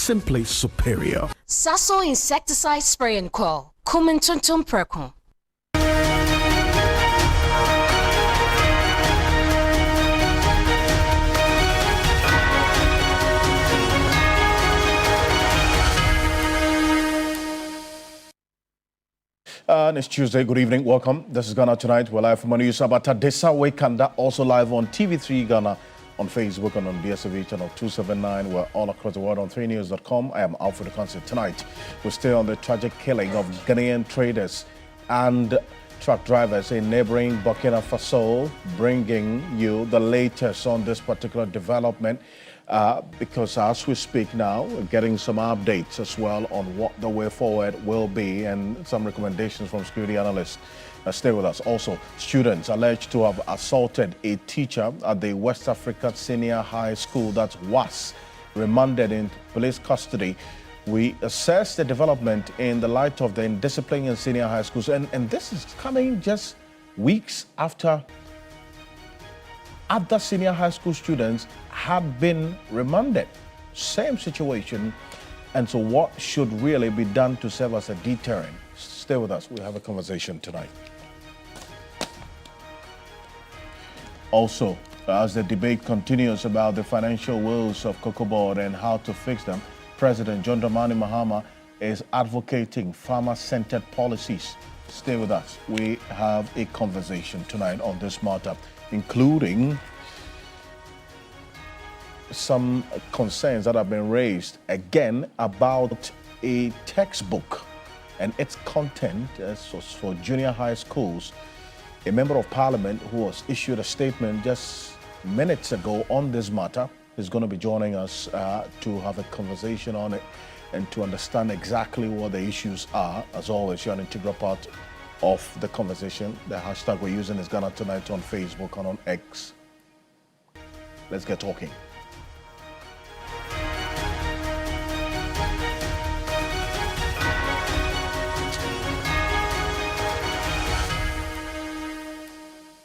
simply superior. Sasso insecticide spray and coil. Kumintuntum Perkun. It's Tuesday. Good evening. Welcome. This is Ghana Tonight. We're live from Sabata Desa Wekanda, also live on TV3 Ghana, on Facebook and on DSTV channel 279. We're all across the world on 3news.com. I am Alfred Okansi. Tonight, we're still on the tragic killing of Ghanaian traders and truck drivers in neighboring Burkina Faso, bringing you the latest on this particular development. Because as we speak now, we're getting some updates as well on what the way forward will be and some recommendations from security analysts. Stay with us. Also, students alleged to have assaulted a teacher at the West Africa Senior High School, that's WAS, remanded in police custody. We assess the development in the light of the indiscipline in senior high schools. And this is coming just weeks after other senior high school students have been remanded. Same situation. And so what should really be done to serve as a deterrent? Stay with us. We'll have a conversation tonight. Also, as the debate continues about the financial woes of Cocoa Board and how to fix them, President John Dramani Mahama is advocating farmer-centered policies. Stay with us. We have a conversation tonight on this matter, including some concerns that have been raised again about a textbook and its content for junior high schools. A member of parliament who was issued a statement just minutes ago on this matter is going to be joining us to have a conversation on it and to understand exactly what the issues are. As always, you're an integral part of the conversation. The hashtag we're using is Ghana Tonight on Facebook and on X. Let's get talking.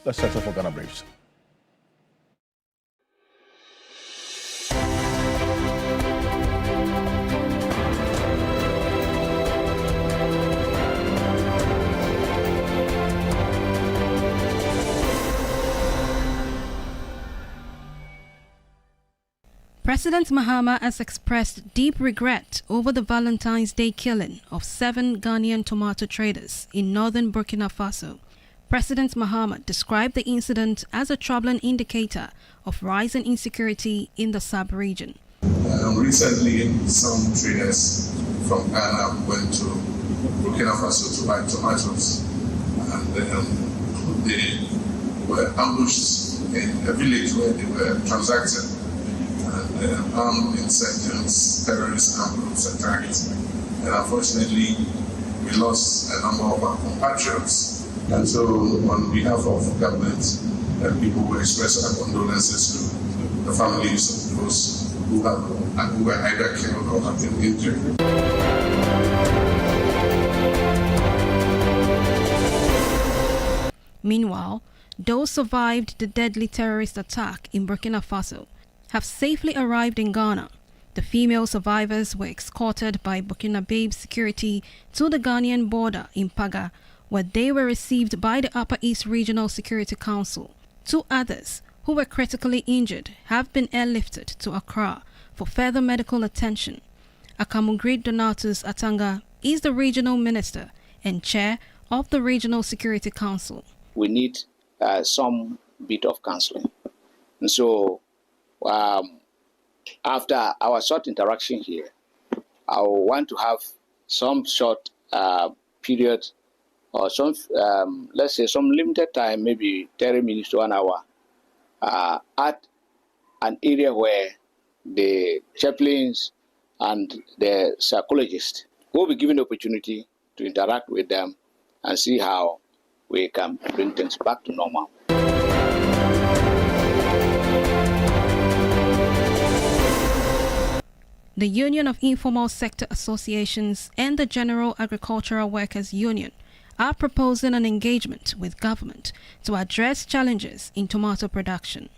Let's settle for Ghana Briefs. President Mahama has expressed deep regret over the Valentine's Day killing of 7 Ghanaian tomato traders in northern Burkina Faso. President Mahama described the incident as a troubling indicator of rising insecurity in the sub-region. Recently, some traders from Ghana went to Burkina Faso to buy tomatoes, and they were ambushed in a village where they were transacting. Armed insurgents, terrorists, and groups attacked. And unfortunately, we lost a number of our compatriots. And so, on behalf of government and people, we express our condolences to the families of those who were either killed or have been injured. Meanwhile, those survived the deadly terrorist attack in Burkina Faso have safely arrived in Ghana. The female survivors were escorted by Burkinabe security to the Ghanaian border in Paga, where they were received by the Upper East Regional Security Council. 2 others, who were critically injured, have been airlifted to Accra for further medical attention. Akamugrid Donatus Atanga is the regional minister and chair of the Regional Security Council. We need some bit of counseling. And so, after our short interaction here, I want to have some short period or some, let's say, some limited time, maybe 30 minutes to an hour, at an area where the chaplains and the psychologists will be given the opportunity to interact with them and see how we can bring things back to normal. The Union of Informal Sector Associations and the General Agricultural Workers Union are proposing an engagement with government to address challenges in tomato production.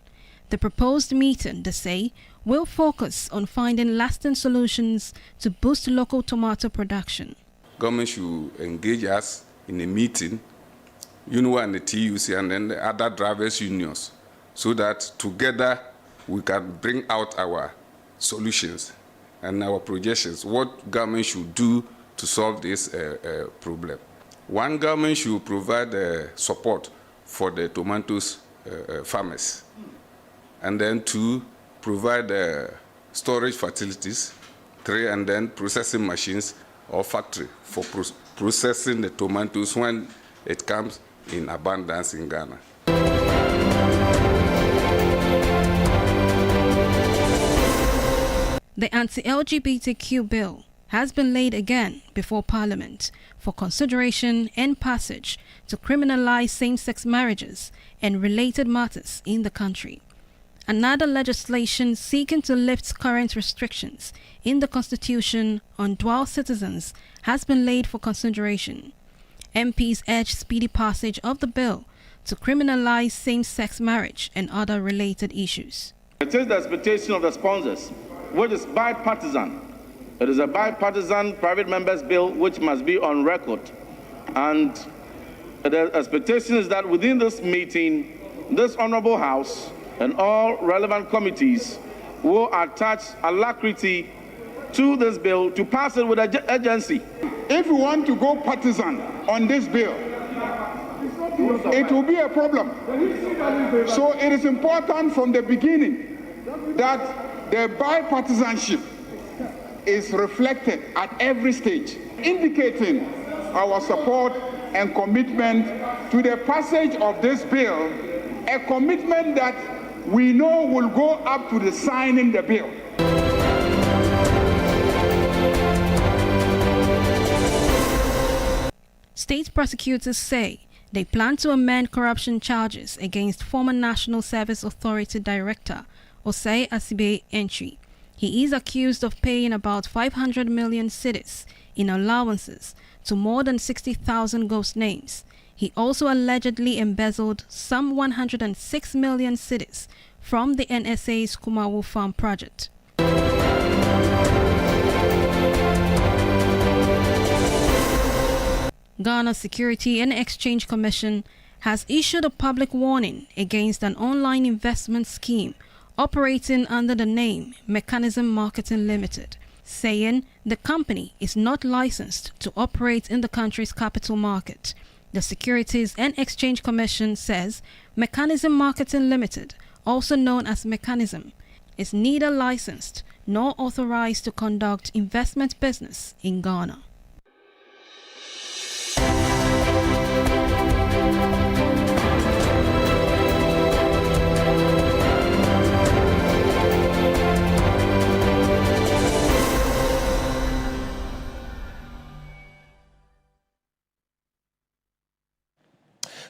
The proposed meeting, they say, will focus on finding lasting solutions to boost local tomato production. Government should engage us in a meeting, UNWA and the TUC and then the other drivers' unions, so that together we can bring out our solutions and our projections, what government should do to solve this problem. One, government should provide support for the tomatoes farmers. And then 2, provide storage facilities. 3, and then processing machines or factory for processing the tomatoes when it comes in abundance in Ghana. The anti-LGBTQ bill has been laid again before Parliament for consideration and passage to criminalize same-sex marriages and related matters in the country. Another legislation seeking to lift current restrictions in the Constitution on dual citizens has been laid for consideration. MPs urge speedy passage of the bill to criminalize same-sex marriage and other related issues. It is the expectation of the sponsors, which is bipartisan. It is a bipartisan private members bill which must be on record. And the expectation is that within this meeting, this Honorable House and all relevant committees will attach alacrity to this bill to pass it with urgency. If we want to go partisan on this bill, it will be a problem. So it is important from the beginning that the bipartisanship is reflected at every stage, indicating our support and commitment to the passage of this bill, a commitment that we know will go up to the signing the bill. State prosecutors say they plan to amend corruption charges against former National Service Authority Director Osei Asibe Entry. He is accused of paying about 500 million cedis in allowances to more than 60,000 ghost names. He also allegedly embezzled some 106 million cedis from the NSA's Kumawu Farm project. Ghana Security and Exchange Commission has issued a public warning against an online investment scheme operating under the name Mechanism Marketing Limited, saying the company is not licensed to operate in the country's capital market. The Securities and Exchange Commission says Mechanism Marketing Limited, also known as Mechanism, is neither licensed nor authorized to conduct investment business in Ghana.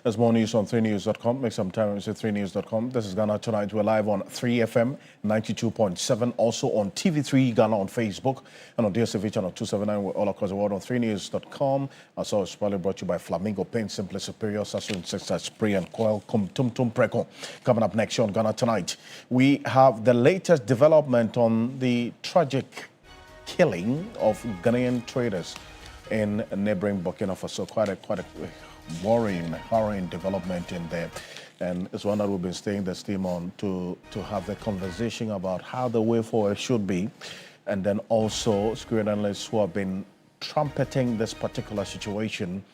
There's more news on 3news.com. Make some time and visit 3news.com. This is Ghana Tonight. We're live on 3FM 92.7. Also on TV3 Ghana on Facebook and on DSTV channel 279. We're all across the world on 3news.com. As always, probably brought to you by Flamingo Paint, Simply Superior, Sasso Insecticide Spray and Coil, Tum Preko. Coming up next on Ghana Tonight, we have the latest development on the tragic killing of Ghanaian traders in neighboring Burkina Faso. Quite a worrying, harrowing development in there. And it's one that we've been staying the steam on to have the conversation about how the way forward should be. And then also security analysts who have been trumpeting this particular situation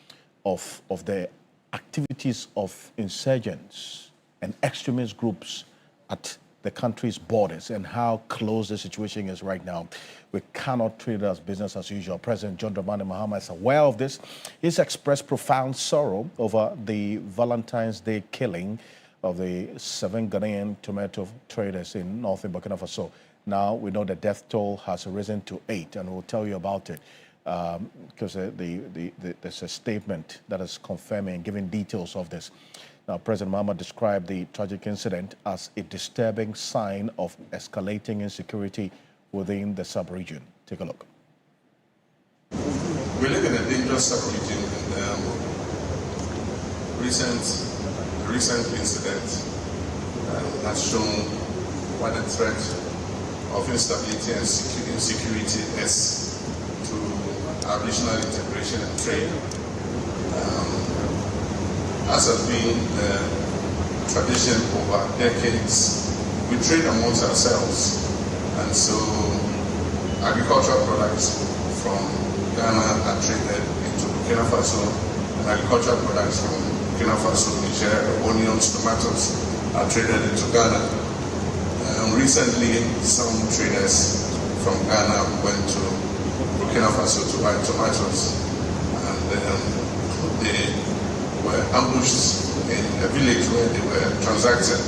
of the activities of insurgents and extremist groups at the country's borders and how close the situation is right now. We cannot treat it as business as usual. President John Dramani Mahama is aware of this. He's expressed profound sorrow over the Valentine's Day killing of the 7 Ghanaian tomato traders in northern Burkina Faso. Now we know the death toll has risen to 8, and we'll tell you about it because there's a statement that is confirming and giving details of this. Now, President Mahama described the tragic incident as a disturbing sign of escalating insecurity within the sub-region. Take a look. We live in a dangerous sub-region, and recent incident has shown what the threat of instability and insecurity is to our regional integration and trade. As has been the tradition over decades, we trade amongst ourselves, and so agricultural products from Ghana are traded into Burkina Faso, and agricultural products from Burkina Faso, Niger, onions, tomatoes are traded into Ghana. Recently, some traders from Ghana went to Burkina Faso to buy tomatoes, and they were ambushed in a village where they were transacting,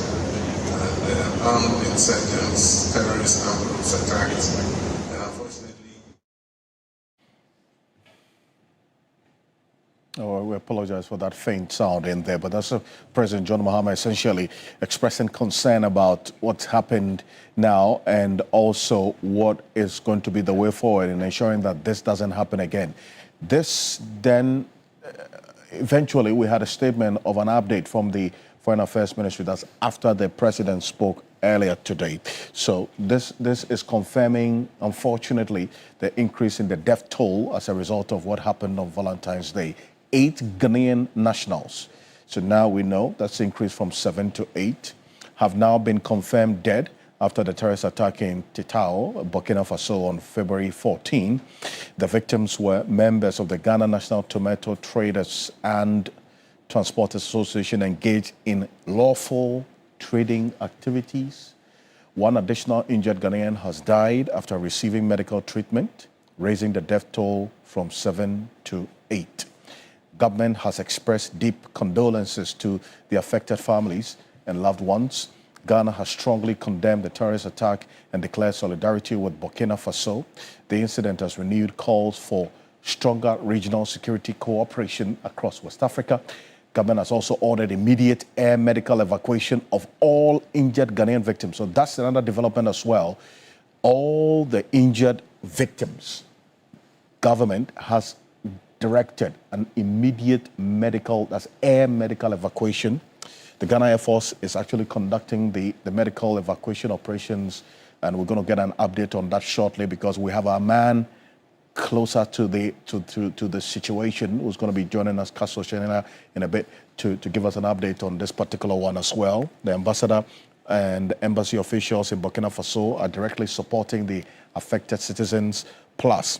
and armed insurgents, terrorist armed groups attacked, and unfortunately. Oh, we apologize for that faint sound in there, but that's President John Mahama essentially expressing concern about what's happened now and also what is going to be the way forward in ensuring that this doesn't happen again. This then, eventually, we had a statement of an update from the Foreign Affairs Ministry. That's after the President spoke earlier today. So this is confirming, unfortunately, the increase in the death toll as a result of what happened on Valentine's Day. 8 Ghanaian nationals. So now we know that's increased from 7 to 8, have now been confirmed dead after the terrorist attack in Titao, Burkina Faso on February 14. The victims were members of the Ghana National Tomato Traders and Transporters Association engaged in lawful trading activities. One additional injured Ghanaian has died after receiving medical treatment, raising the death toll from 7 to 8. Government has expressed deep condolences to the affected families and loved ones. Ghana has strongly condemned the terrorist attack and declared solidarity with Burkina Faso. The incident has renewed calls for stronger regional security cooperation across West Africa. Government has also ordered immediate air medical evacuation of all injured Ghanaian victims. So that's another development as well. All the injured victims, government has directed an immediate medical, that's air medical evacuation. The Ghana Air Force is actually conducting the medical evacuation operations, and we're going to get an update on that shortly because we have our man closer to the situation who's going to be joining us, Castro Shenela, in a bit to give us an update on this particular one as well. The ambassador and embassy officials in Burkina Faso are directly supporting the affected citizens, plus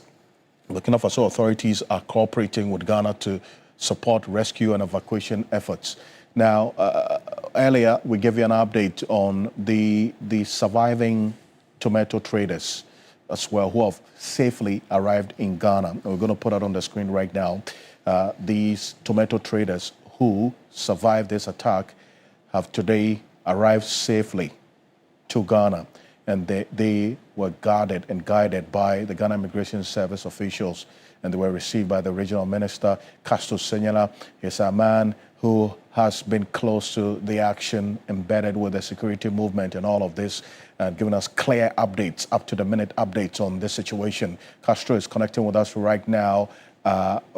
Burkina Faso authorities are cooperating with Ghana to support rescue and evacuation efforts. Now, earlier we gave you an update on the surviving tomato traders as well who have safely arrived in Ghana. And we're going to put it on the screen right now. These tomato traders who survived this attack have today arrived safely to Ghana. And they were guarded and guided by the Ghana Immigration Service officials, and they were received by the regional minister, Castro Shenela. He's a man who has been close to the action, embedded with the security movement and all of this, and giving us clear updates, up-to-the-minute updates on this situation. Castro is connecting with us right now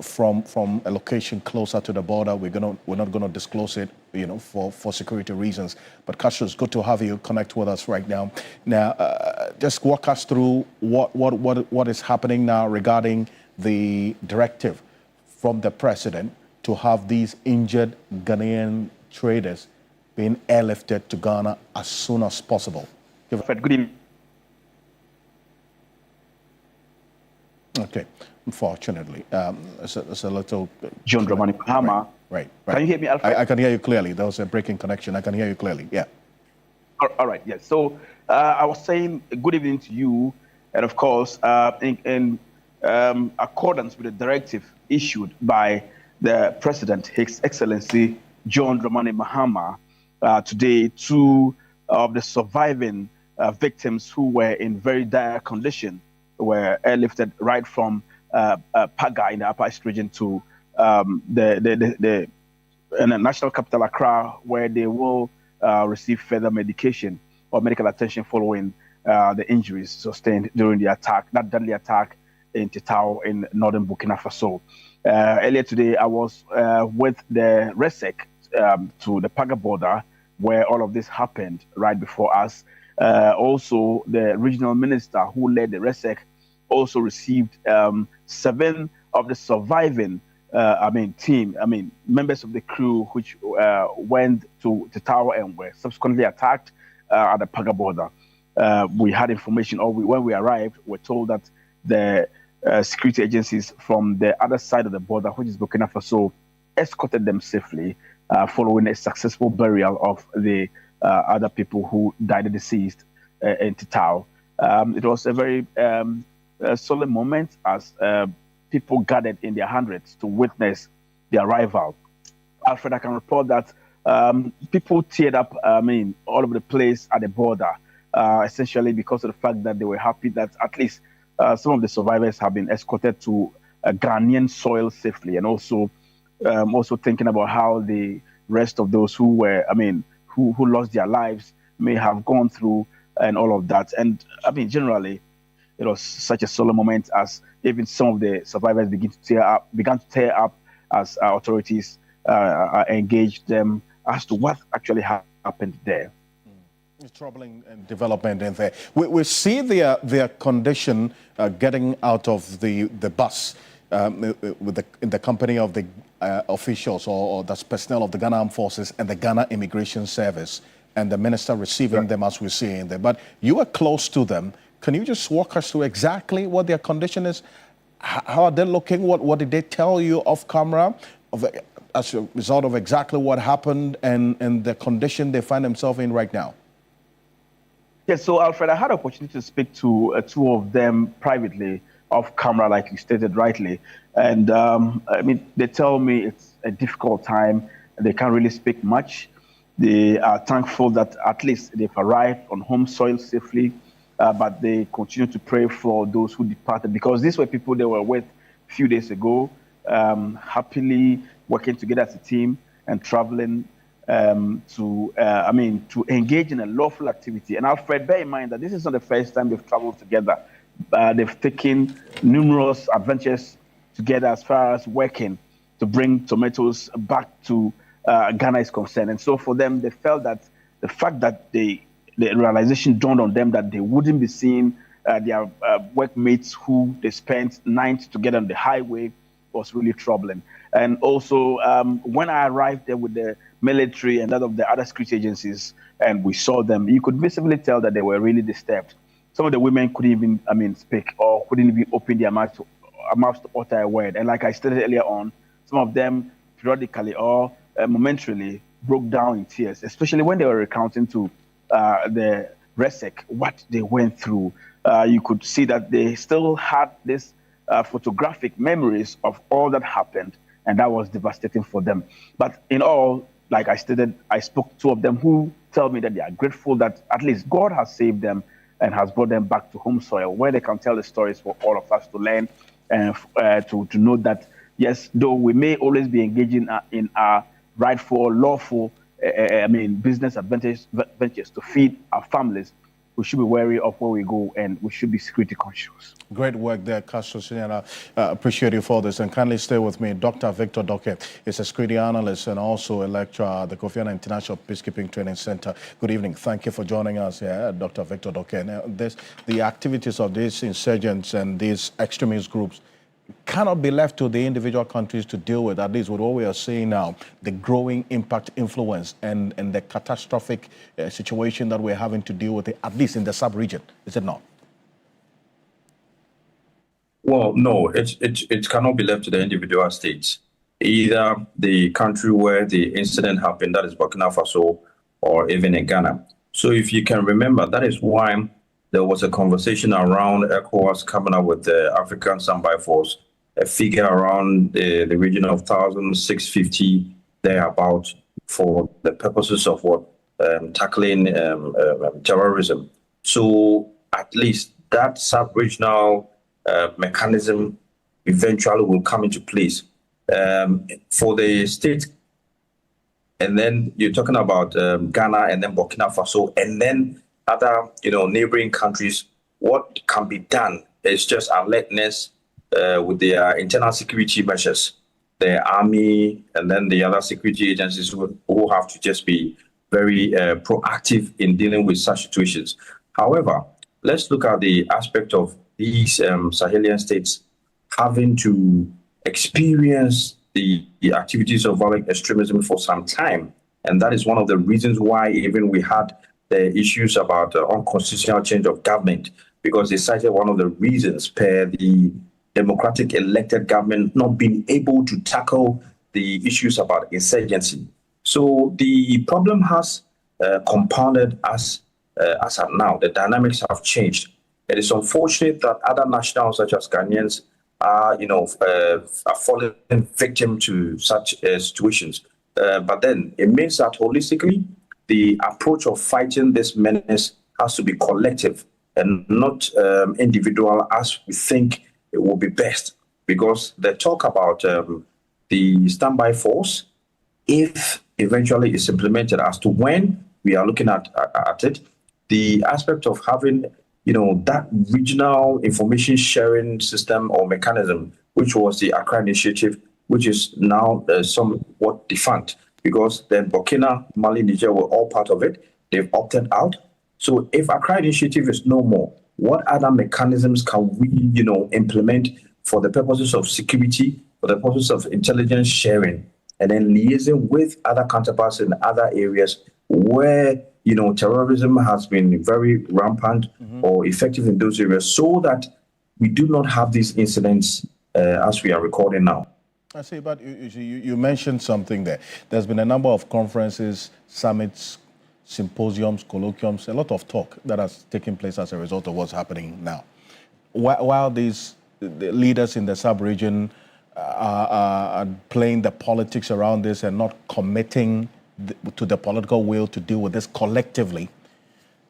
from a location closer to the border. We're not going to disclose it, for security reasons. But Castro, it's good to have you connect with us right now. Now, just walk us through what is happening now regarding the directive from the president to have these injured Ghanaian traders being airlifted to Ghana as soon as possible. Good evening. Okay, unfortunately, it's a little... John Dramani Mahama. Right. Can you hear me, Alfred? I can hear you clearly. There was a breaking connection. I can hear you clearly, yeah. All right, yes. So I was saying good evening to you, and of course, in accordance with the directive issued by the President, His Excellency John Dramani Mahama, today, 2 of the surviving victims who were in very dire condition were airlifted right from Paga in the Upper East region to the national capital Accra, where they will receive further medication or medical attention following the injuries sustained during the attack, that deadly attack in Titao in northern Burkina Faso. Earlier today, I was with the RESEC to the Paga border, where all of this happened right before us. Also, the regional minister who led the RESEC also received 7 of the surviving members of the crew which went to the tower and were subsequently attacked at the Paga border. We had information, when we arrived, we're told that the security agencies from the other side of the border, which is Burkina Faso, escorted them safely following a successful burial of the other people who died deceased in Titao. It was a very solemn moment as people gathered in their hundreds to witness the arrival. Alfred, I can report that people teared up, all over the place at the border, essentially because of the fact that they were happy that at least some of the survivors have been escorted to Ghanaian soil safely, and also thinking about how the rest of those who were, who lost their lives may have gone through and all of that. And generally, it was such a solemn moment as even some of the survivors began to tear up as authorities engaged them as to what actually happened there. It's troubling development in there. We see their condition getting out of the bus in the company of the officials or that's personnel of the Ghana Armed Forces and the Ghana Immigration Service, and the minister receiving them as we see in there. But you are close to them. Can you just walk us through exactly what their condition is? How are they looking? What did they tell you off camera as a result of exactly what happened and the condition they find themselves in right now? Yes, so Alfred, I had an opportunity to speak to 2 of them privately off camera, like you stated rightly. And they tell me it's a difficult time. They can't really speak much. They are thankful that at least they've arrived on home soil safely. But they continue to pray for those who departed, because these were people they were with a few days ago, happily working together as a team and traveling to engage in a lawful activity. And Alfred, bear in mind that this is not the first time they've traveled together. They've taken numerous adventures together as far as working to bring tomatoes back to Ghana is concerned. And so for them, they felt that the fact that the realization dawned on them that they wouldn't be seeing their workmates who they spent nights together on the highway was really troubling. And also, when I arrived there with the military and that of the other security agencies, and we saw them, you could visibly tell that they were really disturbed. Some of the women couldn't even speak or couldn't even open their mouths to utter a word. And like I stated earlier on, some of them periodically or momentarily broke down in tears, especially when they were recounting to the RESEC what they went through. You could see that they still had this photographic memories of all that happened, and that was devastating for them. But in all, like I stated, I spoke to 2 of them who tell me that they are grateful that at least God has saved them and has brought them back to home soil, where they can tell the stories for all of us to learn and to know that, yes, though we may always be engaging in our rightful, lawful business ventures to feed our families, we should be wary of where we go, and we should be security conscious. Great work there, Castro Senior. Appreciate you for this. And kindly stay with me. Dr. Victor Doke is a security analyst and also a lecturer at the Kofi Annan International Peacekeeping Training Center. Good evening. Thank you for joining us here, Dr. Victor Doke. Now, the activities of these insurgents and these extremist groups cannot be left to the individual countries to deal with, at least with what we are seeing now, the growing impact influence and the catastrophic situation that we're having to deal with, at least in the sub-region, is it not? Well, no, it cannot be left to the individual states. Either the country where the incident happened, that is Burkina Faso, or even in Ghana. So if you can remember, that is why there was a conversation around ECOWAS coming up with the African Standby Force, a figure around the region of 1,650 thereabout for the purposes of tackling terrorism. So at least that sub-regional mechanism eventually will come into place for the state. And then you're talking about Ghana and then Burkina Faso and then other, neighboring countries. What can be done is just alertness with their internal security measures, the army, and then the other security agencies who have to just be very proactive in dealing with such situations. However, let's look at the aspect of these Sahelian states having to experience the activities of violent extremism for some time. And that is one of the reasons why even we had the issues about unconstitutional change of government, because they cited one of the reasons per the democratic elected government not being able to tackle the issues about insurgency. So the problem has compounded as of now. The dynamics have changed. It is unfortunate that other nationals, such as Ghanaians, are falling victim to such situations. But then it means that holistically, the approach of fighting this menace has to be collective and not individual, as we think it will be best. Because the talk about the standby force, if eventually it's implemented, as to when we are looking at it, the aspect of having that regional information sharing system or mechanism, which was the Accra Initiative, which is now somewhat defunct, because then Burkina, Mali, Niger were all part of it. They've opted out. So if Accra Initiative is no more, what other mechanisms can we, implement for the purposes of security, for the purposes of intelligence sharing, and then liaising with other counterparts in other areas where terrorism has been very rampant or effective in those areas, so that we do not have these incidents as we are recording now. I see, but you mentioned something there. There's been a number of conferences, summits, symposiums, colloquiums, a lot of talk that has taken place as a result of what's happening now. While the leaders in the sub-region are playing the politics around this and not committing to the political will to deal with this collectively,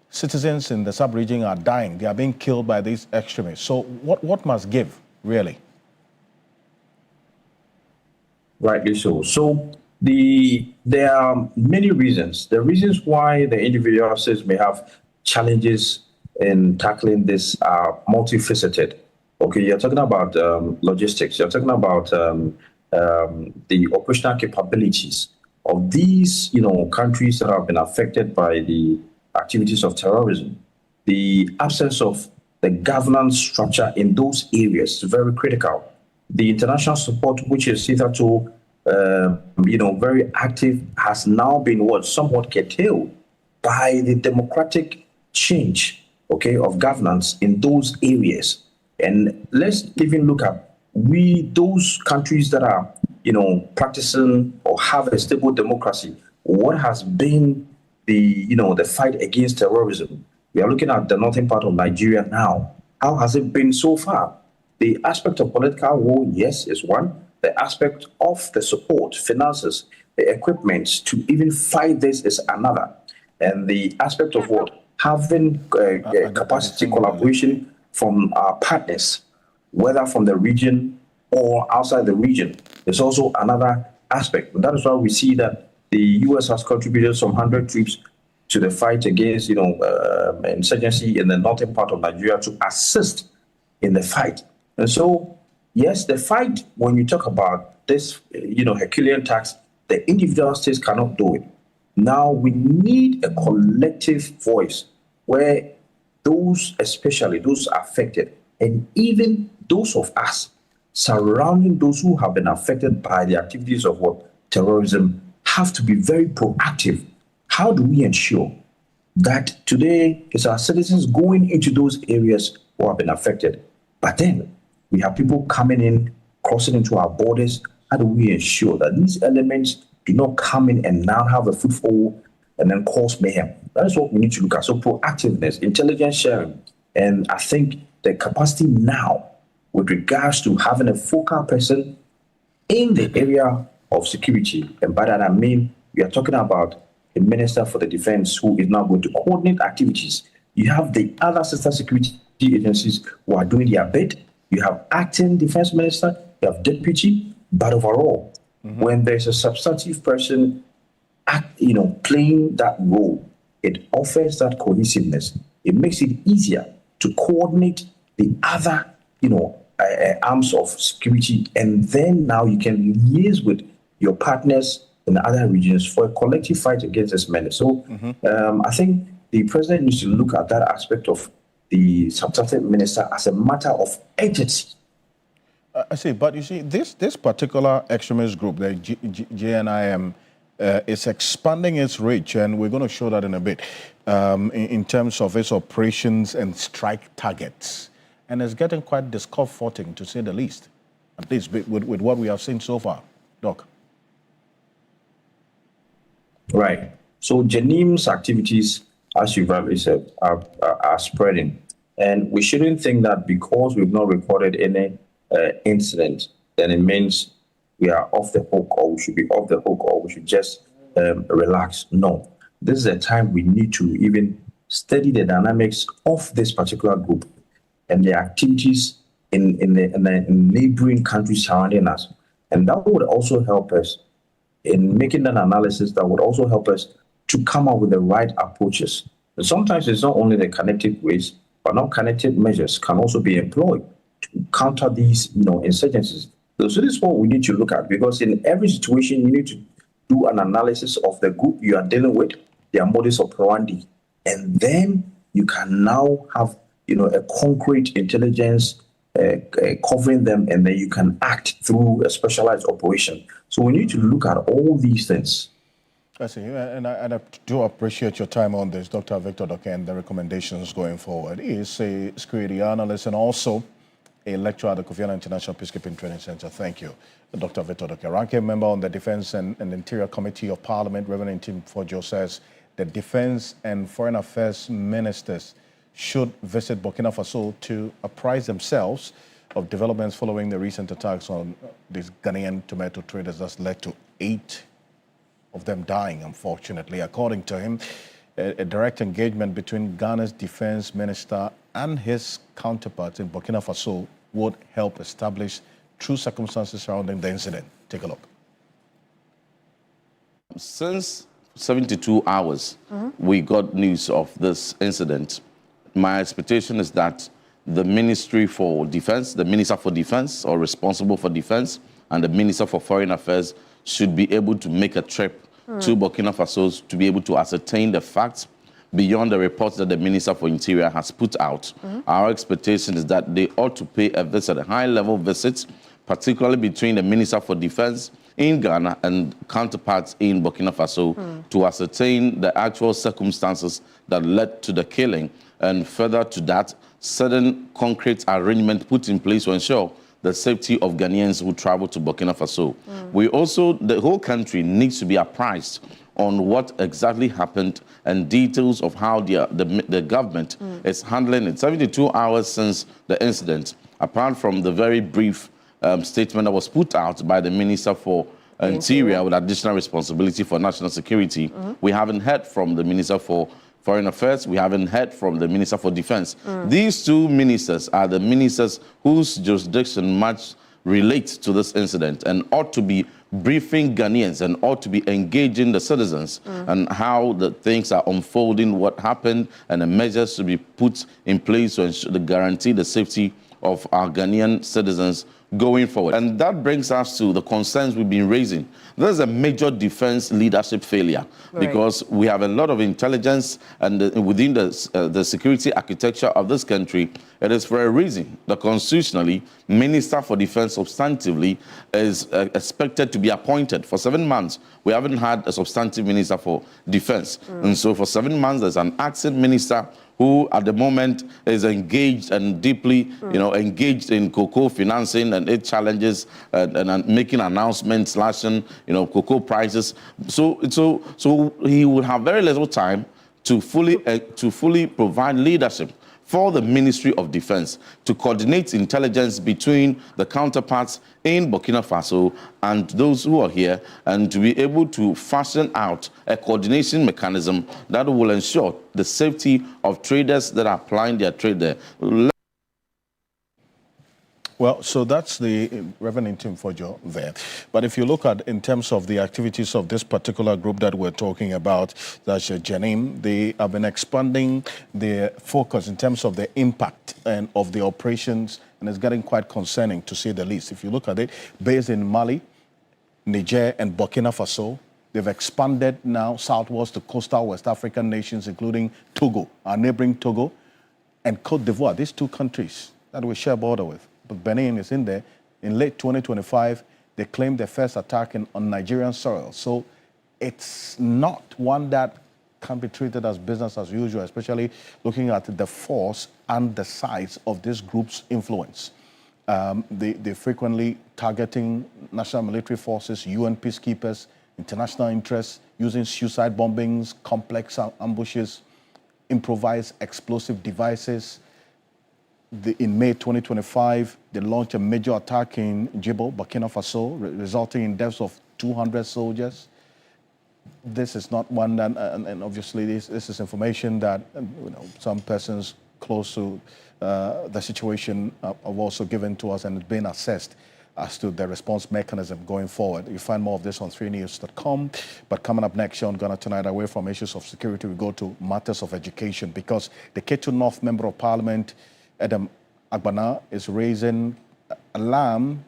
citizens in the sub-region are dying. They are being killed by these extremists. So what must give, really? Rightly so. So there are many reasons. The reasons why the individual states may have challenges in tackling this are multifaceted. Okay, you're talking about logistics. You're talking about the operational capabilities of these, countries that have been affected by the activities of terrorism. The absence of the governance structure in those areas is very critical. The international support, which is hitherto, very active, has now been somewhat curtailed by the democratic change, of governance in those areas. And let's even look at those countries that are, practicing or have a stable democracy. What has been the fight against terrorism? We are looking at the northern part of Nigeria now. How has it been so far? The aspect of political will, yes, is one. The aspect of the support, finances, the equipment to even fight this is another. And the aspect of having capacity collaboration from our partners, whether from the region or outside the region, is also another aspect. And that is why we see that the U.S. has contributed some 100 troops to the fight against, insurgency in the northern part of Nigeria to assist in the fight. And so, yes, the fight, when you talk about this, Herculean task, the individual states cannot do it. Now we need a collective voice where those, especially those affected, and even those of us surrounding those who have been affected by the activities of terrorism, have to be very proactive. How do we ensure that today it's our citizens going into those areas who have been affected, but then we have people coming in, crossing into our borders? How do we ensure that these elements do not come in and now have a foothold and then cause mayhem? That is what we need to look at. So proactiveness, intelligence sharing, and I think the capacity now with regards to having a focal person in the area of security. And by that I mean, we are talking about a Minister for the Defense who is now going to coordinate activities. You have the other sister security agencies who are doing their bit. You have acting defense minister, you have deputy, but overall, when there's a substantive person playing that role, it offers that cohesiveness. It makes it easier to coordinate the other, arms of security, and then now you can liaise with your partners in other regions for a collective fight against this menace. So I think the president needs to look at that aspect of the substantive minister as a matter of urgency. I see, but you see, this particular extremist group, the JNIM, is expanding its reach, and we're going to show that in a bit, in terms of its operations and strike targets. And it's getting quite discomforting, to say the least, at least with what we have seen so far. Doc. Right. So JNIM's activities, as you've already said, are spreading. And we shouldn't think that because we've not recorded any incident, then it means we are off the hook, or we should be off the hook, or we should just relax. No. This is a time we need to even study the dynamics of this particular group and the activities in neighboring countries surrounding us. And that would also help us in making that analysis, that would also help us to come up with the right approaches. And sometimes it's not only the connected ways, but non-connected measures can also be employed to counter these, insurgencies. So this is what we need to look at, because in every situation, you need to do an analysis of the group you are dealing with, their modus operandi, and then you can now have, a concrete intelligence covering them, and then you can act through a specialized operation. So we need to look at all these things. I see, and I do appreciate your time on this, Dr. Victor Doke, and the recommendations going forward. He is a security analyst and also a lecturer at the Kofi Annan International Peacekeeping Training Center. Thank you, Dr. Victor Doke. Ranking member on the Defense and Interior Committee of Parliament, Reverend Tim Fojo, says the Defense and Foreign Affairs ministers should visit Burkina Faso to apprise themselves of developments following the recent attacks on these Ghanaian tomato traders that's led to 8 of them dying, unfortunately. According to him, a direct engagement between Ghana's defense minister and his counterparts in Burkina Faso would help establish true circumstances surrounding the incident. Take a look. Since 72 hours, we got news of this incident. My expectation is that the Ministry for Defense, the Minister for Defense, or responsible for defense, and the Minister for Foreign Affairs should be able to make a trip to Burkina Faso to be able to ascertain the facts beyond the reports that the Minister for Interior has put out. Our expectation is that they ought to pay a visit, a high-level visit, particularly between the Minister for Defense in Ghana and counterparts in Burkina Faso to ascertain the actual circumstances that led to the killing, and further to that, certain concrete arrangement put in place to ensure the safety of Ghanaians who travel to Burkina Faso. We also, the whole country needs to be apprised on what exactly happened and details of how the government is handling it. 72 hours since the incident, apart from the very brief statement that was put out by the Minister for Interior with additional responsibility for national security, we haven't heard from the Minister for Foreign Affairs, we haven't heard from the Minister for Defense. These two ministers are the ministers whose jurisdiction much relates to this incident and ought to be briefing Ghanaians and ought to be engaging the citizens and how the things are unfolding, what happened, and the measures to be put in place to ensure, to guarantee the safety of our Ghanaian citizens going forward. And that brings us to the concerns we've been raising. There's a major defense leadership failure because we have a lot of intelligence, and within the security architecture of this country, it is for a reason that constitutionally, Minister for Defense substantively is expected to be appointed. For 7 months, we haven't had a substantive Minister for Defense. And so for 7 months, there's an acting minister who at the moment is engaged and deeply, engaged in cocoa financing and its challenges and making announcements, slashing, cocoa prices. So he would have very little time to fully provide leadership for the Ministry of Defense to coordinate intelligence between the counterparts in Burkina Faso and those who are here, and to be able to fashion out a coordination mechanism that will ensure the safety of traders that are applying their trade there. Well, so that's the Reverend Tim Fojo there. But if you look at in terms of the activities of this particular group that we're talking about, that's JNIM, they have been expanding their focus in terms of the impact and of the operations, and it's getting quite concerning to say the least. If you look at it, based in Mali, Niger, and Burkina Faso, They've expanded now southwards to coastal West African nations, including Togo, our neighboring Togo, and Cote d'Ivoire, these two countries that we share border with. But Benin is in there. In late 2025, they claimed their first attack on Nigerian soil. So it's not one that can be treated as business as usual, especially looking at the force and the size of this group's influence. They frequently targeting national military forces, UN peacekeepers, international interests, using suicide bombings, complex ambushes, improvised explosive devices. In May 2025, they launched a major attack in Djibo, Burkina Faso, resulting in deaths of 200 soldiers. This is not one that, and obviously this is information that some persons close to the situation have also given to us and it's been assessed as to the response mechanism going forward. You find more of this on 3news.com. But coming up next on Ghana Tonight, away from issues of security, we go to matters of education, because the Ketu North Member of Parliament, Adam Agbana, is raising alarm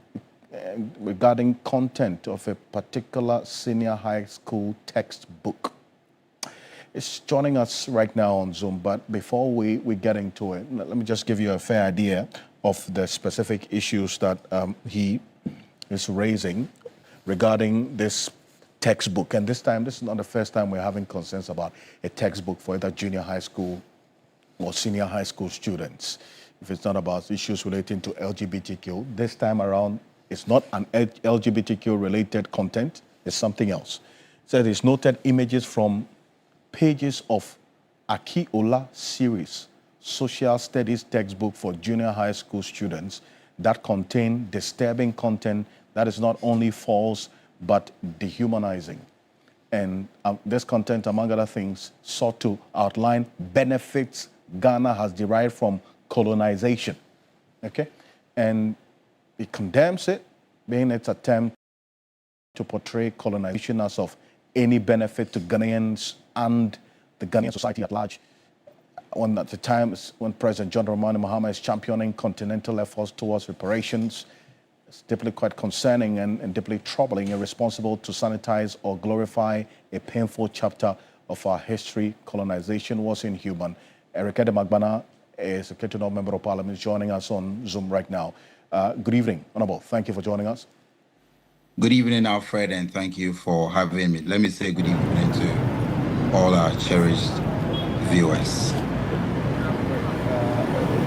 regarding content of a particular senior high school textbook. It's joining us right now on Zoom, but before we get into it, let me just give you a fair idea of the specific issues that he is raising regarding this textbook. And this time, this is not the first time we're having concerns about a textbook for either junior high school or senior high school students. If it's not about issues relating to LGBTQ, this time around, it's not an LGBTQ-related content, it's something else. So it's noted images from pages of Akiola series, social studies textbook for junior high school students that contain disturbing content that is not only false, but dehumanizing. And this content, among other things, sought to outline benefits Ghana has derived from colonization, okay? And it condemns it, being its attempt to portray colonization as of any benefit to Ghanaians and the Ghanaian society at large. At the time when President John Dramani Mahama is championing continental efforts towards reparations, it's deeply quite concerning and deeply troubling, irresponsible to sanitize or glorify a painful chapter of our history. Colonization was inhuman. Eric Adam Agbana is a Ketu North Member of Parliament, joining us on Zoom right now. Good evening, Honorable. Thank you for joining us. Good evening, Alfred, and thank you for having me. Let me say good evening to all our cherished viewers.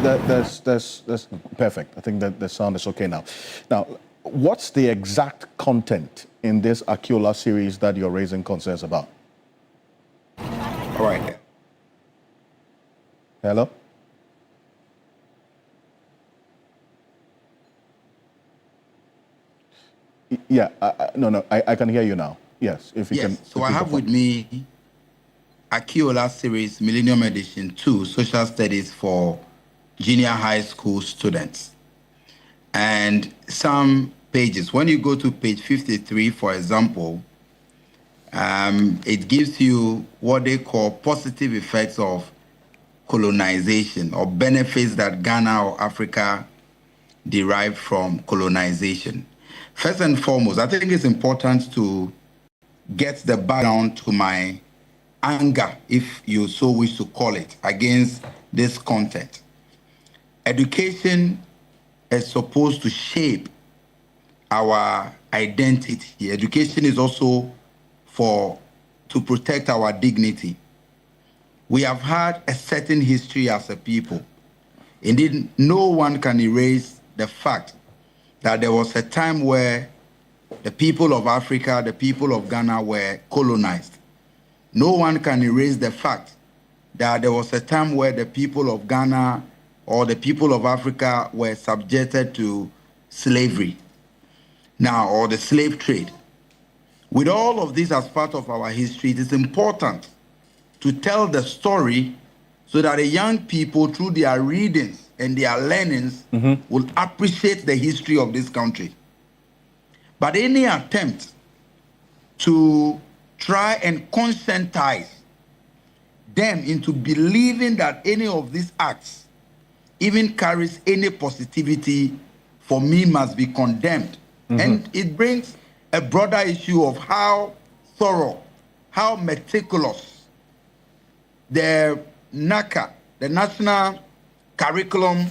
That's perfect. I think that the sound is okay now. Now, what's the exact content in this Akiola series that you're raising concerns about? All right. Hello? Yeah, I can hear you now. Yes, if you can. So I have with me Akiola series Millennium Edition 2, Social Studies for Junior High School Students. And some pages, when you go to page 53, for example, it gives you what they call positive effects of colonization, or benefits that Ghana or Africa derive from colonization. First and foremost, I think it's important to get the background to my anger, if you so wish to call it, against this content. Education is supposed to shape our identity. Education is also to protect our dignity. We have had a certain history as a people. Indeed, no one can erase the fact that there was a time where the people of Africa, the people of Ghana were colonized. No one can erase the fact that there was a time where the people of Ghana or the people of Africa were subjected to slavery now, or the slave trade. With all of this as part of our history, it is important to tell the story so that the young people, through their readings and their learnings, will appreciate the history of this country. But any attempt to try and conscientize them into believing that any of these acts even carries any positivity, for me, must be condemned. And it brings a broader issue of how thorough, how meticulous the NACA, the National Curriculum,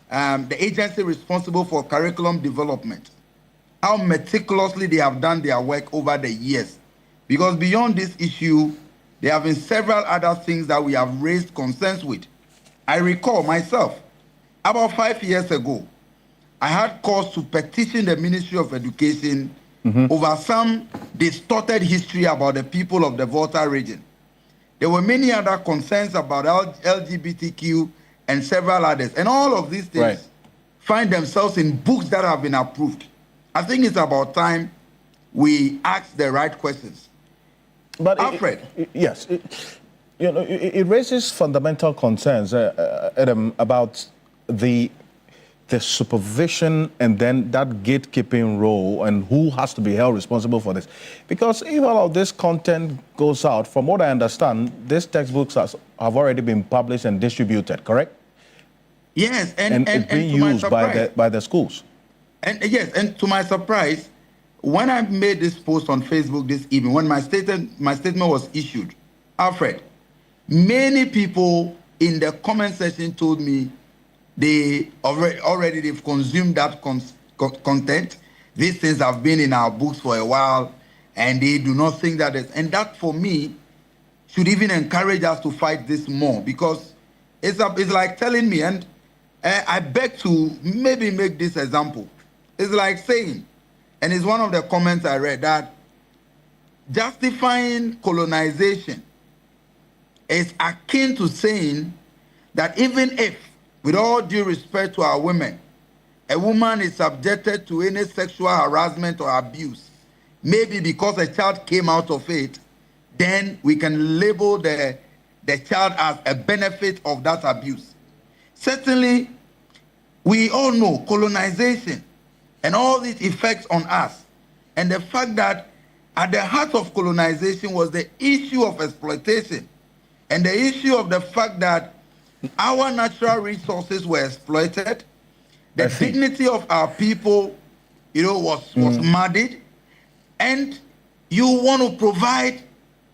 the agency responsible for curriculum development, how meticulously they have done their work over the years. Because beyond this issue, there have been several other things that we have raised concerns with. I recall myself, about 5 years ago, I had cause to petition the Ministry of Education over some distorted history about the people of the Volta region. There were many other concerns about LGBTQ and several others. And all of these things find themselves in books that have been approved. I think it's about time we ask the right questions. But Alfred. Yes. It raises fundamental concerns, Adam, about the supervision and then that gatekeeping role and who has to be held responsible for this. Because if all of this content goes out, from what I understand, these textbooks have already been published and distributed, correct? Yes, and it's being used by the schools. And yes, and to my surprise, when I made this post on Facebook this evening, when my statement was issued, Alfred, many people in the comment section told me they already they've consumed that content. These things have been in our books for a while, and they do not think that and that for me should even encourage us to fight this more, because it's like telling me, and I beg to maybe make this example. It's like saying, and it's one of the comments I read, that justifying colonization is akin to saying that even if, with all due respect to our women, a woman is subjected to any sexual harassment or abuse, maybe because a child came out of it, then we can label the child as a benefit of that abuse. Certainly, we all know colonization and all these effects on us, and the fact that at the heart of colonization was the issue of exploitation and the issue of the fact that our natural resources were exploited, the dignity of our people, was muddied, and you want to provide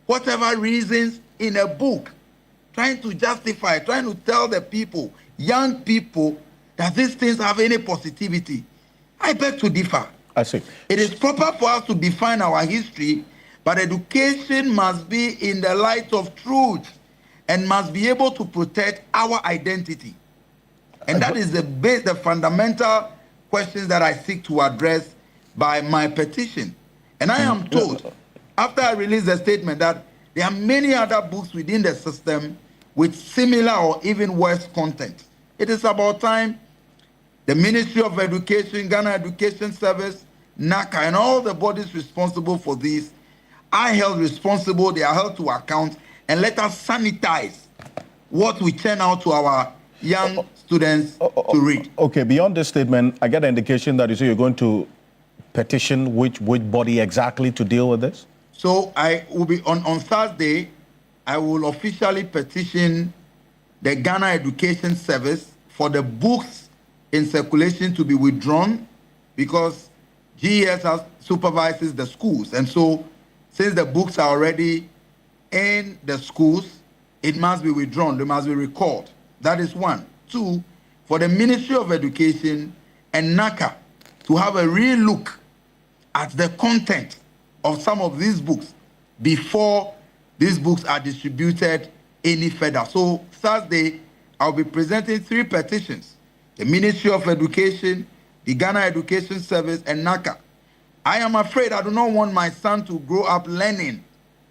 whatever reasons in a book, trying to justify, trying to tell the people, young people, that these things have any positivity. I beg to differ. I see. It is proper for us to define our history, but education must be in the light of truth and must be able to protect our identity. And that is the fundamental questions that I seek to address by my petition. And I am told, after I release the statement, that there are many other books within the system with similar or even worse content. It is about time the Ministry of Education, Ghana Education Service, NACA, and all the bodies responsible for this are held responsible, they are held to account, and let us sanitize what we churn out to our young students to read. Okay, beyond this statement, I get an indication that you say you're going to petition which body exactly to deal with this? So I will be on Thursday, I will officially petition the Ghana Education Service for the books in circulation to be withdrawn, because GES supervises the schools. And so since the books are already in the schools, it must be withdrawn. They must be recalled. That is one. Two, for the Ministry of Education and NACA to have a real look at the content of some of these books before these books are distributed any further. So Thursday, I'll be presenting 3 petitions: the Ministry of Education, the Ghana Education Service, and NACA. I am afraid I do not want my son to grow up learning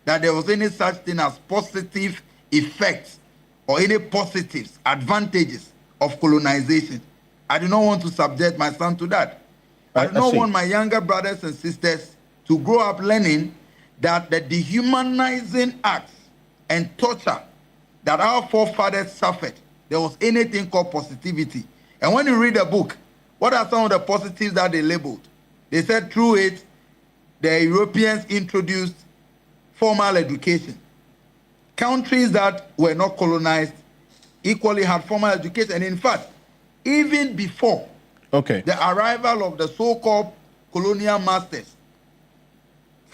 that there was any such thing as positive effects or any positives, advantages of colonization. I do not want to subject my son to that. I do not want my younger brothers and sisters to grow up learning that the dehumanizing acts and torture that our forefathers suffered, there was anything called positivity. And when you read the book, what are some of the positives that they labeled? They said through it, the Europeans introduced formal education. Countries that were not colonized equally had formal education. And in fact, even before the arrival of the so-called colonial masters,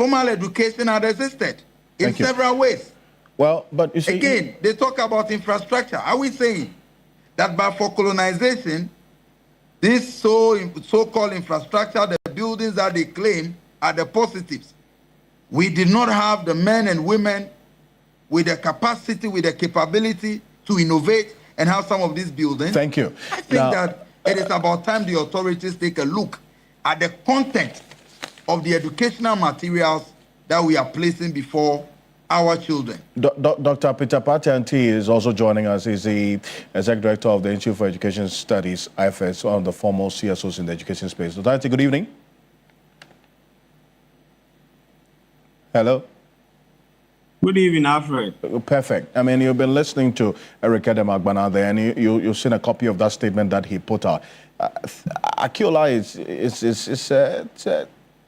formal education had existed in several ways. Well, but you see... Again, they talk about infrastructure. Are we saying that but for colonization, this so-called infrastructure, the buildings that they claim are the positives? We did not have the men and women with the capacity, with the capability to innovate and have some of these buildings. Thank you. I think that it is about time the authorities take a look at the content of the educational materials that we are placing before our children. Dr. Peter Patianti is also joining us. He's the Executive Director of the Institute for Education Studies, IFS, one of the foremost CSOs in the education space. Dr. Patianti, good evening. Hello. Good evening, Alfred. Perfect. I mean, you've been listening to Eric Edemagbana there, and you've seen a copy of that statement that he put out. Akiola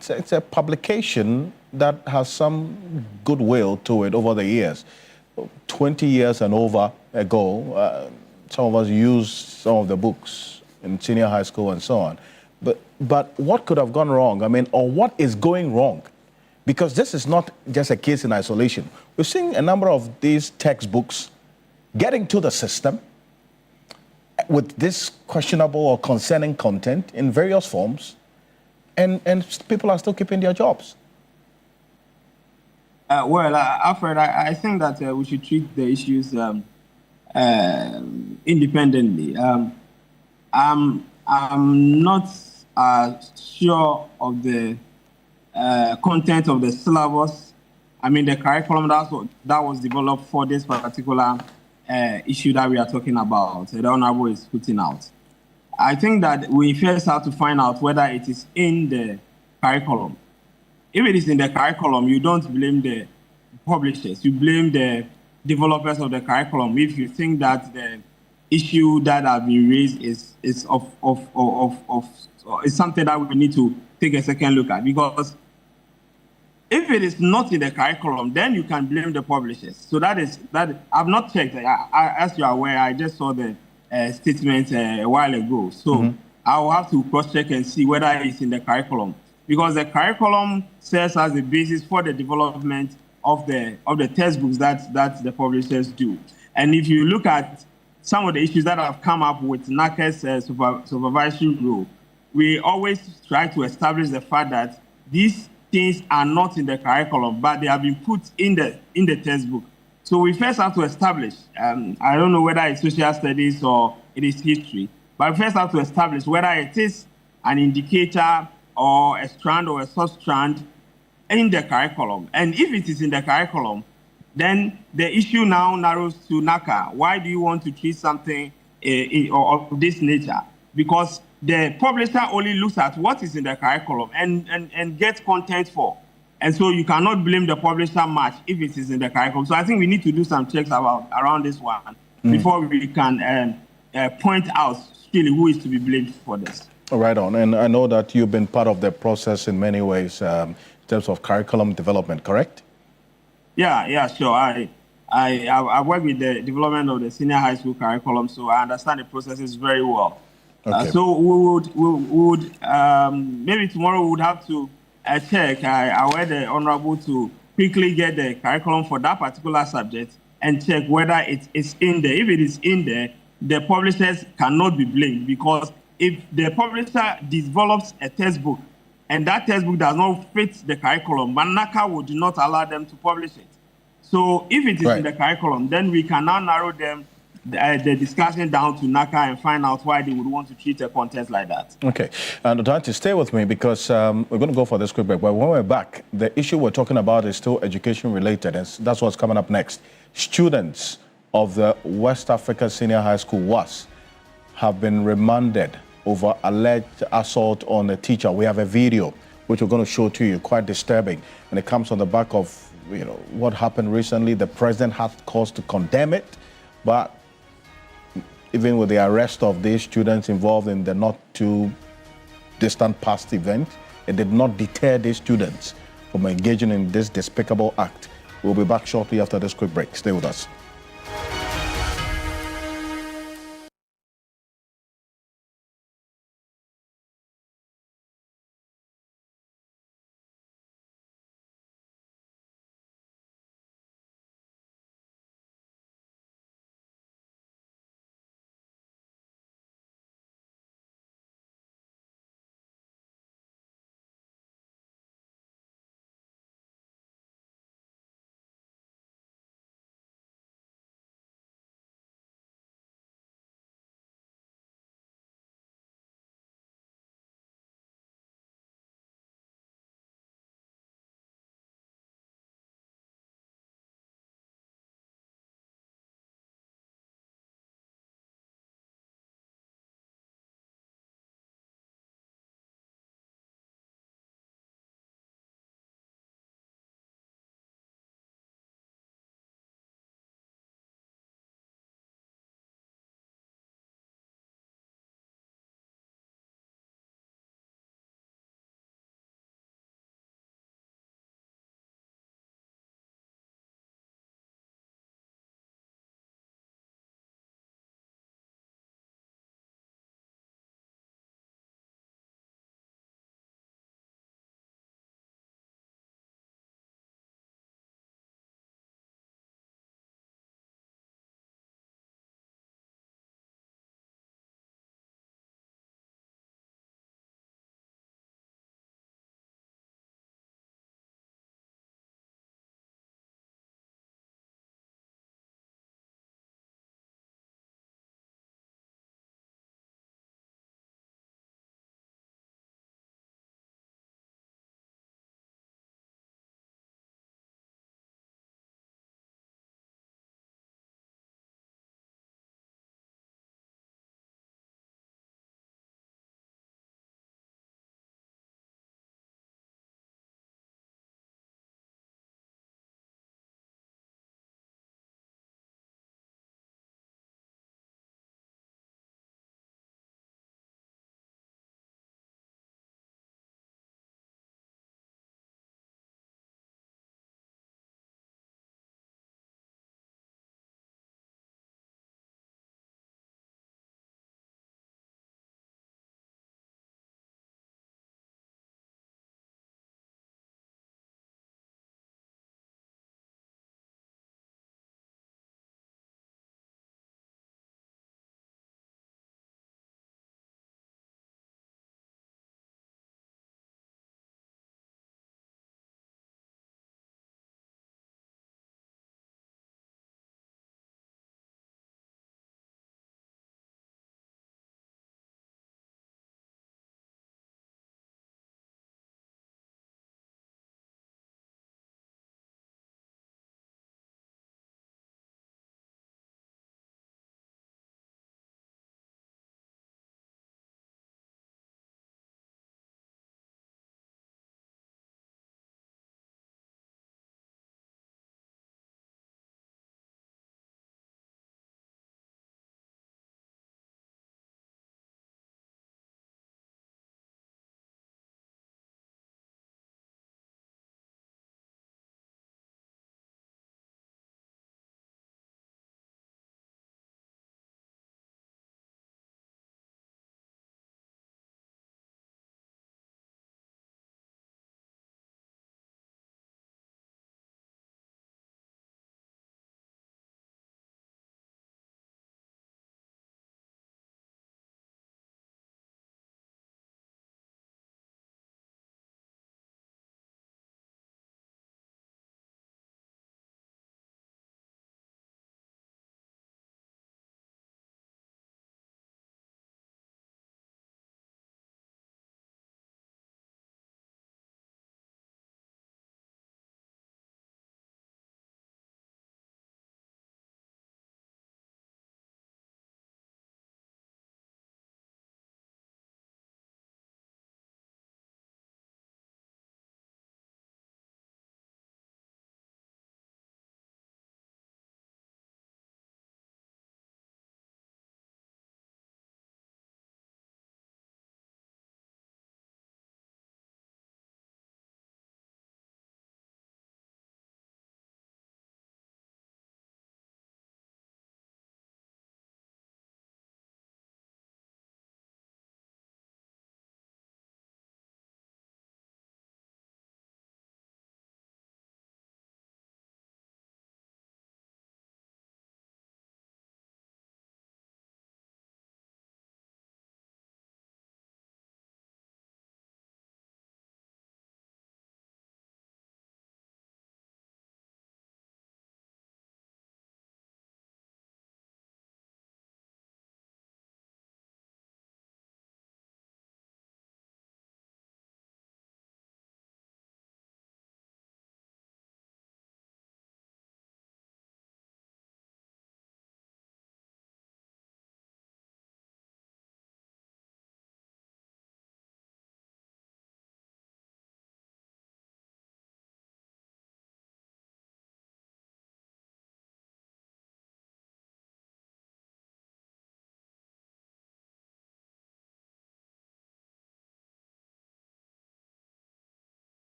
it's a publication that has some goodwill to it over the years. 20 years and over ago, some of us used some of the books in senior high school and so on. But what could have gone wrong? I mean, or what is going wrong? Because this is not just a case in isolation. We're seeing a number of these textbooks getting to the system with this questionable or concerning content in various forms, and people are still keeping their jobs. Alfred, I think that we should treat the issues independently. I'm not sure of the content of the syllabus. I mean, the curriculum that was developed for this particular issue that we are talking about, the Honorable is putting out. I think that we first have to find out whether it is in the curriculum. If it is in the curriculum, you don't blame the publishers, you blame the developers of the curriculum if you think that the issue that has been raised is something that we need to take a second look at. Because if it is not in the curriculum, then you can blame the publishers. So that I've not checked. As you are aware, I just saw the statement a while ago. So I will have to cross-check and see whether it's in the curriculum. Because the curriculum serves as the basis for the development of the textbooks that the publishers do. And if you look at some of the issues that have come up with NACA's supervisory role, we always try to establish the fact that these things are not in the curriculum, but they have been put in the textbook. So we first have to establish, I don't know whether it's social studies or it is history, but we first have to establish whether it is an indicator or a strand or a sub-strand in the curriculum. And if it is in the curriculum, then the issue now narrows to NACA. Why do you want to treat something of this nature? Because the publisher only looks at what is in the curriculum and gets content for. And so you cannot blame the publisher much if it is in the curriculum. So I think we need to do some checks around this one before we can point out really who is to be blamed for this. Right on. And I know that you've been part of the process in many ways in terms of curriculum development, correct? Yeah, sure. I work with the development of the senior high school curriculum, so I understand the processes very well. Okay. So we would maybe tomorrow we would have to check. I want the Honorable to quickly get the curriculum for that particular subject and check whether it is in there. If it is in there, the publishers cannot be blamed, because if the publisher develops a textbook and that textbook does not fit the curriculum, NACA would not allow them to publish it. So if it is in the curriculum, then we can now narrow the discussion down to NACA and find out why they would want to treat a content like that. Okay. And Dr. stay with me, because we're going to go for this quick break. But when we're back, the issue we're talking about is still education related, and that's what's coming up next. Students of the West Africa Senior High School, WAS, have been remanded over alleged assault on a teacher. We have a video which we're going to show to you, quite disturbing. And it comes on the back of what happened recently. The president had cause to condemn it, but even with the arrest of these students involved in the not too distant past event, it did not deter these students from engaging in this despicable act. We'll be back shortly after this quick break. Stay with us.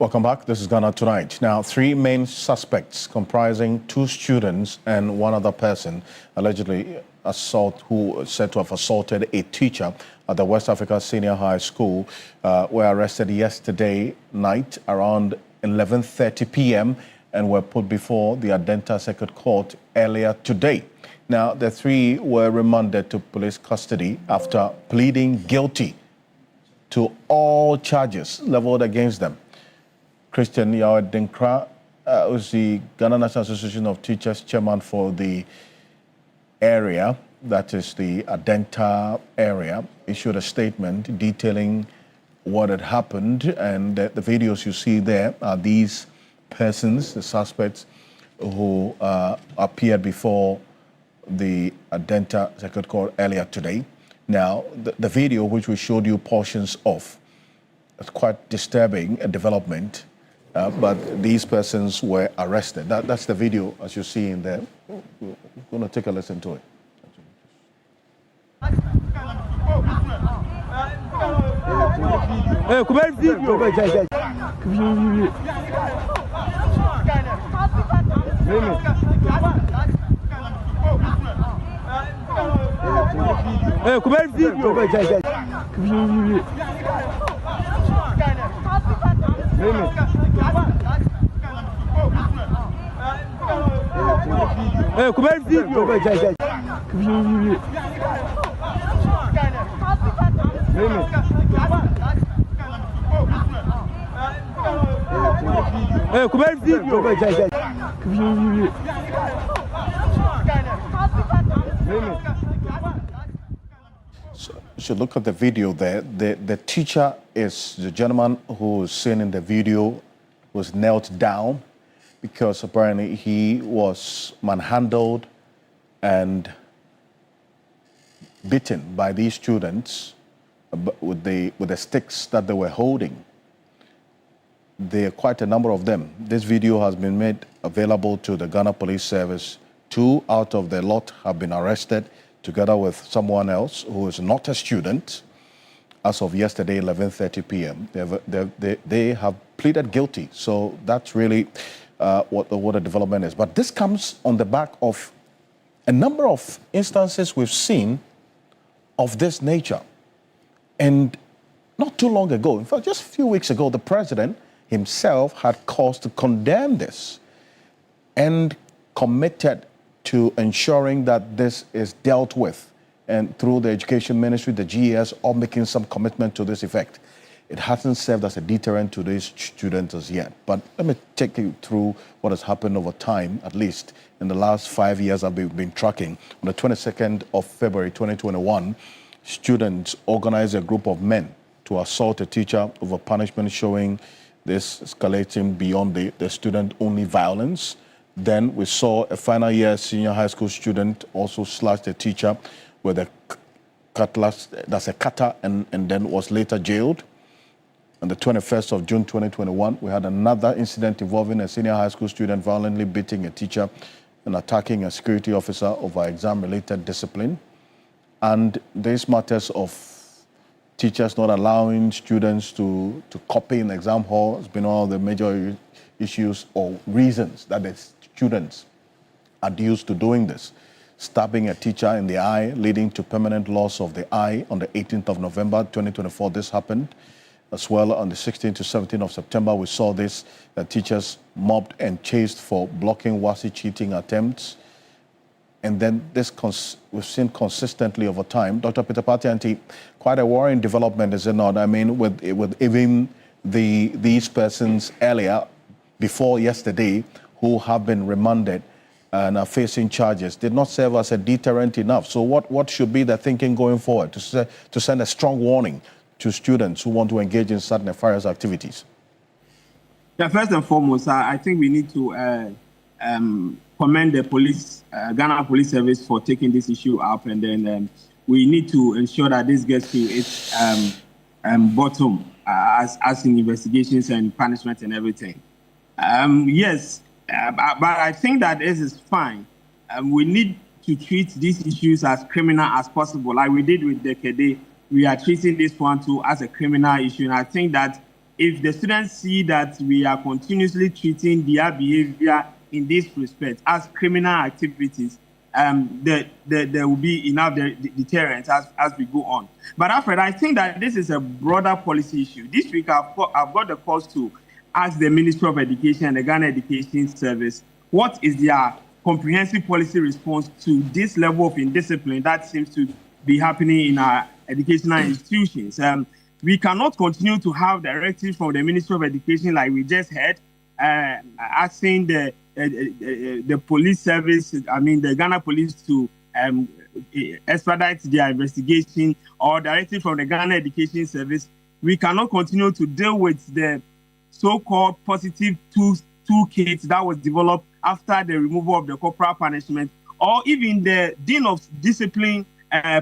Welcome back. This is Ghana Tonight. Now, 3 main suspects comprising 2 students and 1 other person allegedly who said to have assaulted a teacher at the West Africa Senior High School were arrested yesterday night around 11:30 p.m. and were put before the Adenta Circuit Court earlier today. Now, the 3 were remanded to police custody after pleading guilty to all charges leveled against them. Christian Yawed Dinkra, who's the Ghana National Association of Teachers chairman for the area, that is the Adenta area, issued a statement detailing what had happened, and the videos you see there are these persons, the suspects, who appeared before the Adenta Circuit Court earlier today. Now, the video which we showed you portions of, it's quite disturbing a development, but these persons were arrested. That's the video as you see in there. We're going to take a listen to it. So you should look at the video there. The teacher is the gentleman who is seen in the video, was knelt down because apparently he was manhandled and beaten by these students with the sticks that they were holding. There are quite a number of them. This video has been made available to the Ghana Police Service. 2 out of the lot have been arrested together with someone else who is not a student as of yesterday, 11:30 p.m. They have pleaded guilty. So that's really what the development is. But this comes on the back of a number of instances we've seen of this nature. And not too long ago, in fact, just a few weeks ago, the president himself had cause to condemn this and committed to ensuring that this is dealt with, and through the Education Ministry, the GES, all making some commitment to this effect. It hasn't served as a deterrent to these students as yet. But let me take you through what has happened over time, at least in the last 5 years that we've been tracking. On the 22nd of February 2021, students organized a group of men to assault a teacher over punishment, showing this escalating beyond the student-only violence. Then we saw a final year senior high school student also slashed a teacher with a cutlass, that's a cutter, and then was later jailed. On the 21st of June 2021, we had another incident involving a senior high school student violently beating a teacher and attacking a security officer over exam-related discipline. And these matters of teachers not allowing students to copy in the exam hall has been one of the major issues or reasons that the students adduced to doing this. Stabbing a teacher in the eye, leading to permanent loss of the eye on the 18th of November 2024, this happened. As well, on the 16th to 17th of September, we saw this, teachers mobbed and chased for blocking WASI cheating attempts. And then this we've seen consistently over time. Dr. Peter Patianti, quite a worrying development, is it not? I mean, with even these persons earlier, before yesterday, who have been remanded and are facing charges, did not serve as a deterrent enough. So what should be the thinking going forward to send a strong warning to students who want to engage in certain nefarious activities? Yeah, first and foremost, I think we need to commend the police, Ghana Police Service, for taking this issue up, and then we need to ensure that this gets to its bottom, as in investigations and punishment and everything. Yes, but I think that this is fine. We need to treat these issues as criminal as possible, like we did with the Kede. We are treating this one too as a criminal issue, and I think that if the students see that we are continuously treating their behavior in this respect as criminal activities, there will be enough deterrence as we go on. But Alfred, I think that this is a broader policy issue. This week, I've got the cause to ask the Ministry of Education and the Ghana Education Service what is their comprehensive policy response to this level of indiscipline that seems to be happening in our educational institutions. We cannot continue to have directives from the Ministry of Education like we just heard, asking the police service, the Ghana police to expedite their investigation, or directive from the Ghana Education Service. We cannot continue to deal with the so-called positive toolkit that was developed after the removal of the corporal punishment, or even the Dean of Discipline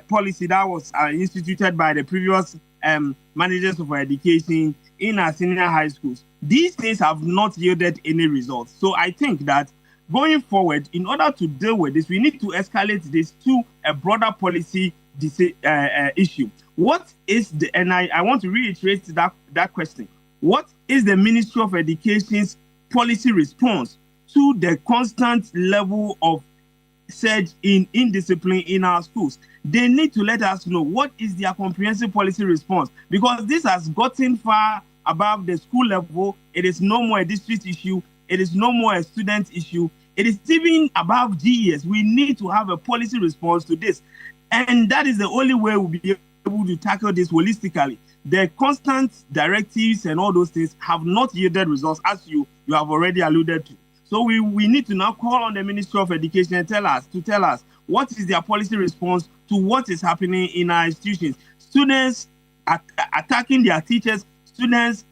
policy that was instituted by the previous managers of education in our senior high schools. These things have not yielded any results. So I think that going forward, in order to deal with this, we need to escalate this to a broader policy issue. What is the, and I want to reiterate that question, what is the Ministry of Education's policy response to the constant level of surge in indiscipline in our schools? They need to let us know what is their comprehensive policy response, because this has gotten far above the school level. It is no more a district issue. It is no more a student issue. It is even above GES. We need to have a policy response to this. And that is the only way we'll be able to tackle this holistically. The constant directives and all those things have not yielded results, as you have already alluded to. So we need to now call on the Ministry of Education and tell us what is their policy response to what is happening in our institutions. Students attacking their teachers, students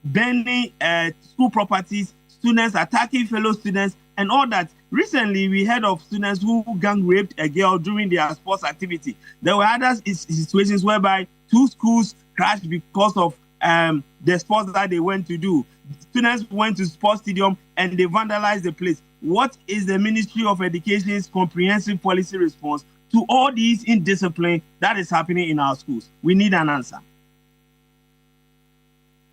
burning school properties, students attacking fellow students, and all that. Recently, we heard of students who gang raped a girl during their sports activity. There were other situations whereby 2 schools crashed because of the sports that they went to do. Students went to sports stadium and they vandalized the place. What is the Ministry of Education's comprehensive policy response to all these indiscipline that is happening in our schools? We need an answer.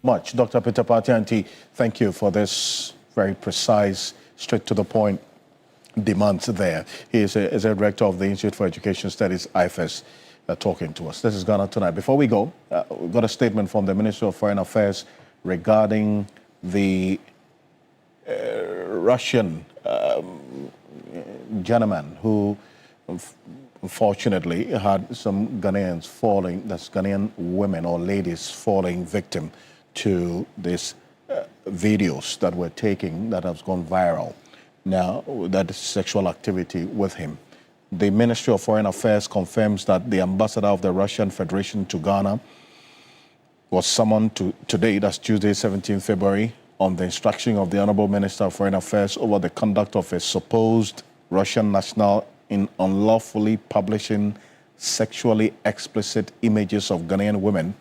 Much, Dr. Peter Patianti, thank you for this very precise, straight to the point demands there. He is a director of the Institute for Education Studies, IFES, talking to us. This is Ghana Tonight. Before we go, we've got a statement from the Minister of Foreign Affairs regarding the Russian gentleman who unfortunately had some Ghanaians falling, that's Ghanaian women or ladies falling victim to these videos that were taken that has gone viral. Now, that is sexual activity with him. The Ministry of Foreign Affairs confirms that the ambassador of the Russian Federation to Ghana was summoned today, that's Tuesday, 17 February, on the instruction of the Honorable Minister of Foreign Affairs over the conduct of a supposed Russian national in unlawfully publishing sexually explicit images of Ghanaian women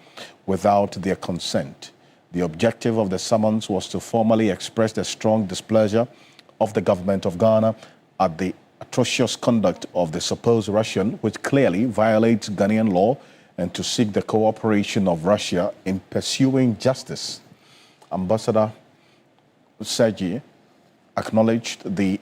without their consent. The objective of the summons was to formally express the strong displeasure of the government of Ghana at the atrocious conduct of the supposed Russian, which clearly violates Ghanaian law, and to seek the cooperation of Russia in pursuing justice. Ambassador Sergei acknowledged the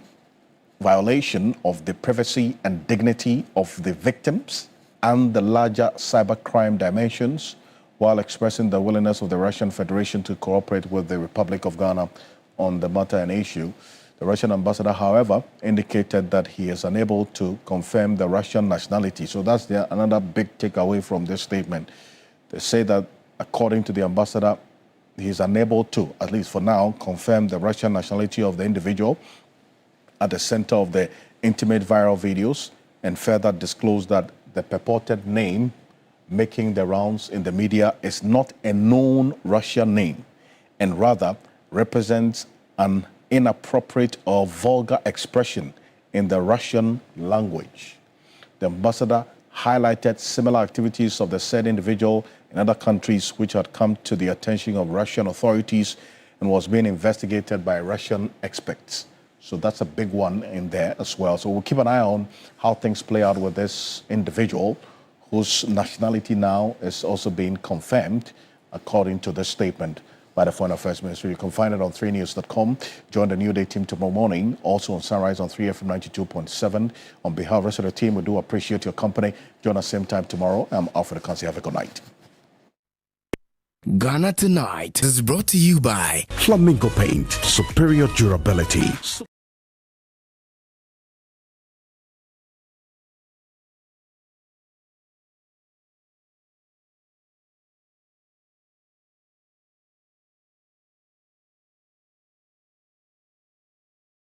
violation of the privacy and dignity of the victims and the larger cybercrime dimensions, while expressing the willingness of the Russian Federation to cooperate with the Republic of Ghana on the matter and issue. The Russian ambassador, however, indicated that he is unable to confirm the Russian nationality. So that's another big takeaway from this statement. They say that, according to the ambassador, he is unable to, at least for now, confirm the Russian nationality of the individual at the center of the intimate viral videos, and further disclose that the purported name making the rounds in the media is not a known Russian name, and rather represents an inappropriate or vulgar expression in the Russian language. The ambassador highlighted similar activities of the said individual in other countries which had come to the attention of Russian authorities and was being investigated by Russian experts. So that's a big one in there as well. So we'll keep an eye on how things play out with this individual, whose nationality now is also being confirmed according to this statement by the Foreign Affairs Ministry. You can find it on 3news.com. Join the New Day team tomorrow morning. Also on Sunrise on 3FM 92.7. On behalf of the rest of the team, we do appreciate your company. Join us same time tomorrow. I'm Alfred Kansi. Have a good night. Ghana Tonight is brought to you by Flamingo Paint, superior durability.